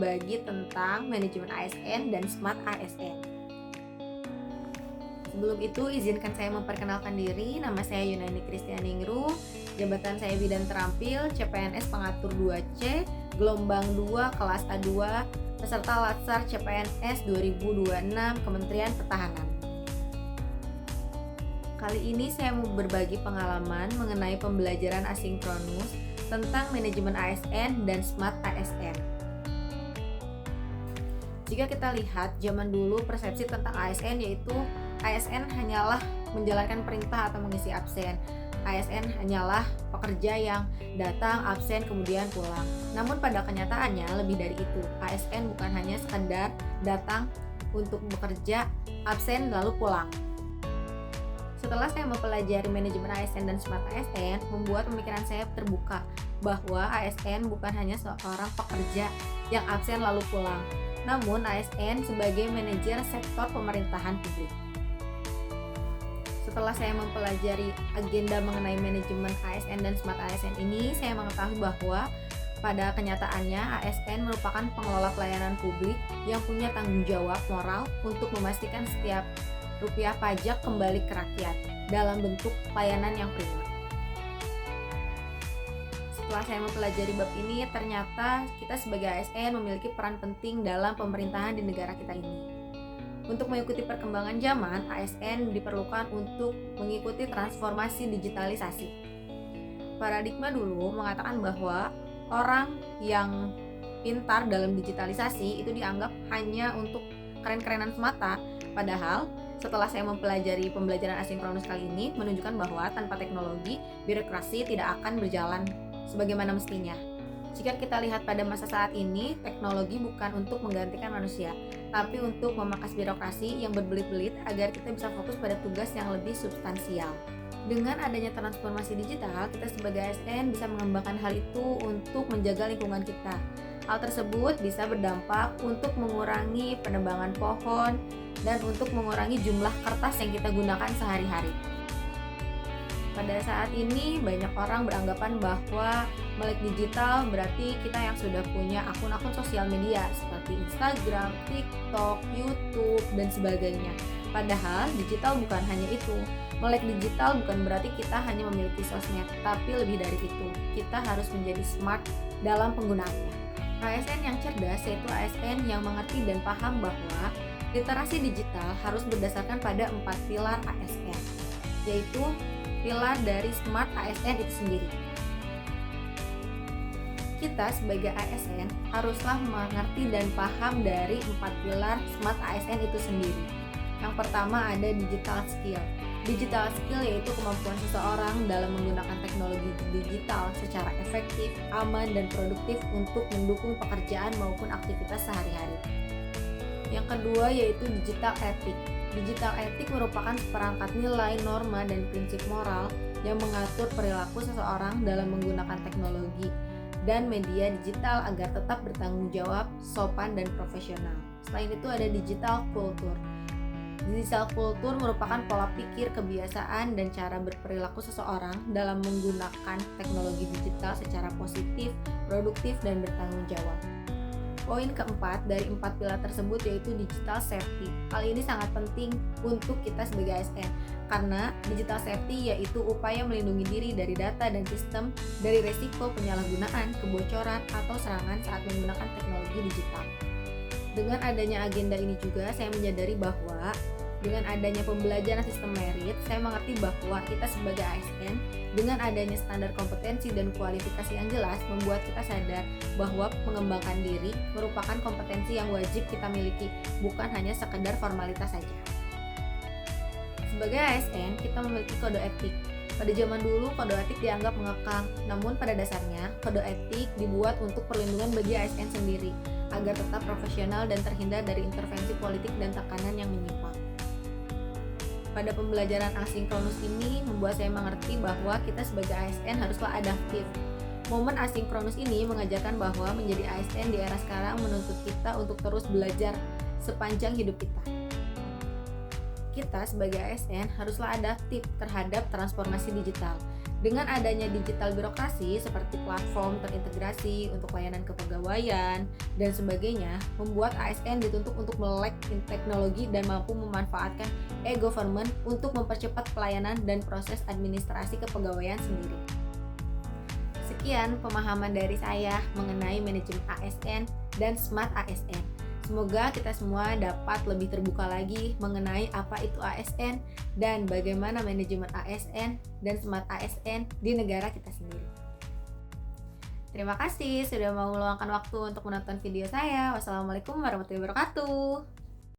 berbagi tentang manajemen ASN dan Smart ASN. Sebelum itu, izinkan saya memperkenalkan diri. Nama saya Yunani Kristianingru, jabatan saya Bidan Terampil, CPNS Pengatur 2C, gelombang 2, kelas A2, peserta Latsar CPNS 2026, Kementerian Pertahanan. Kali ini saya mau berbagi pengalaman mengenai pembelajaran asinkronus tentang manajemen ASN dan Smart ASN. Jika kita lihat, zaman dulu persepsi tentang ASN yaitu ASN hanyalah menjalankan perintah atau mengisi absen. ASN hanyalah pekerja yang datang, absen, kemudian pulang. Namun pada kenyataannya lebih dari itu. ASN bukan hanya sekedar datang untuk bekerja, absen, lalu pulang. Setelah saya mempelajari manajemen ASN dan Smart ASN, membuat pemikiran saya terbuka bahwa ASN bukan hanya seorang pekerja yang absen lalu pulang, namun ASN sebagai manajer sektor pemerintahan publik. Setelah saya mempelajari agenda mengenai manajemen ASN dan Smart ASN ini, saya mengetahui bahwa pada kenyataannya ASN merupakan pengelola pelayanan publik yang punya tanggung jawab moral untuk memastikan setiap rupiah pajak kembali ke rakyat dalam bentuk pelayanan yang prima. Setelah saya mempelajari bab ini, ternyata kita sebagai ASN memiliki peran penting dalam pemerintahan di negara kita ini. Untuk mengikuti perkembangan zaman, ASN diperlukan untuk mengikuti transformasi digitalisasi. Paradigma dulu mengatakan bahwa orang yang pintar dalam digitalisasi itu dianggap hanya untuk keren-kerenan semata. Padahal setelah saya mempelajari pembelajaran asinkronus kali ini menunjukkan bahwa tanpa teknologi, birokrasi tidak akan berjalan sebagaimana mestinya. Jika kita lihat pada masa saat ini, teknologi bukan untuk menggantikan manusia, tapi untuk memangkas birokrasi yang berbelit-belit agar kita bisa fokus pada tugas yang lebih substansial. Dengan adanya transformasi digital, kita sebagai ASN bisa mengembangkan hal itu untuk menjaga lingkungan kita. Hal tersebut bisa berdampak untuk mengurangi penebangan pohon dan untuk mengurangi jumlah kertas yang kita gunakan sehari-hari. Pada saat ini banyak orang beranggapan bahwa melek digital berarti kita yang sudah punya akun-akun sosial media seperti Instagram, TikTok, YouTube, dan sebagainya. Padahal digital bukan hanya itu. Melek digital bukan berarti kita hanya memiliki sosmed, tapi lebih dari itu. Kita harus menjadi smart dalam penggunaannya. ASN yang cerdas yaitu ASN yang mengerti dan paham bahwa literasi digital harus berdasarkan pada 4 pilar ASN, yaitu pilar dari Smart ASN itu sendiri. Kita sebagai ASN haruslah mengerti dan paham dari 4 pilar Smart ASN itu sendiri. Yang pertama ada digital skill. Digital skill yaitu kemampuan seseorang dalam menggunakan teknologi digital secara efektif, aman, dan produktif untuk mendukung pekerjaan maupun aktivitas sehari-hari. Yang kedua yaitu digital ethic. Digital etik merupakan seperangkat nilai, norma, dan prinsip moral yang mengatur perilaku seseorang dalam menggunakan teknologi dan media digital agar tetap bertanggung jawab, sopan, dan profesional. Selain itu ada digital culture. Digital culture merupakan pola pikir, kebiasaan, dan cara berperilaku seseorang dalam menggunakan teknologi digital secara positif, produktif, dan bertanggung jawab. Poin keempat dari 4 pilar tersebut yaitu digital safety. Hal ini sangat penting untuk kita sebagai ASN karena digital safety yaitu upaya melindungi diri dari data dan sistem dari resiko penyalahgunaan, kebocoran, atau serangan saat menggunakan teknologi digital. Dengan adanya agenda ini juga saya menyadari bahwa dengan adanya pembelajaran sistem merit, saya mengerti bahwa kita sebagai ASN dengan adanya standar kompetensi dan kualifikasi yang jelas membuat kita sadar bahwa mengembangkan diri merupakan kompetensi yang wajib kita miliki, bukan hanya sekedar formalitas saja. Sebagai ASN, kita memiliki kode etik. Pada zaman dulu, kode etik dianggap mengekang, namun pada dasarnya, kode etik dibuat untuk perlindungan bagi ASN sendiri, agar tetap profesional dan terhindar dari intervensi politik dan tekanan yang menyimpang. Pada pembelajaran asinkronus ini membuat saya mengerti bahwa kita sebagai ASN haruslah adaptif. Momen asinkronus ini mengajarkan bahwa menjadi ASN di era sekarang menuntut kita untuk terus belajar sepanjang hidup kita. Kita sebagai ASN haruslah adaptif terhadap transformasi digital. Dengan adanya digital birokrasi seperti platform terintegrasi untuk layanan kepegawaian dan sebagainya, membuat ASN dituntut untuk melek teknologi dan mampu memanfaatkan e-government untuk mempercepat pelayanan dan proses administrasi kepegawaian sendiri. Sekian pemahaman dari saya mengenai manajemen ASN dan Smart ASN. Semoga kita semua dapat lebih terbuka lagi mengenai apa itu ASN dan bagaimana manajemen ASN dan Smart ASN di negara kita sendiri. Terima kasih sudah mau meluangkan waktu untuk menonton video saya. Wassalamualaikum warahmatullahi wabarakatuh.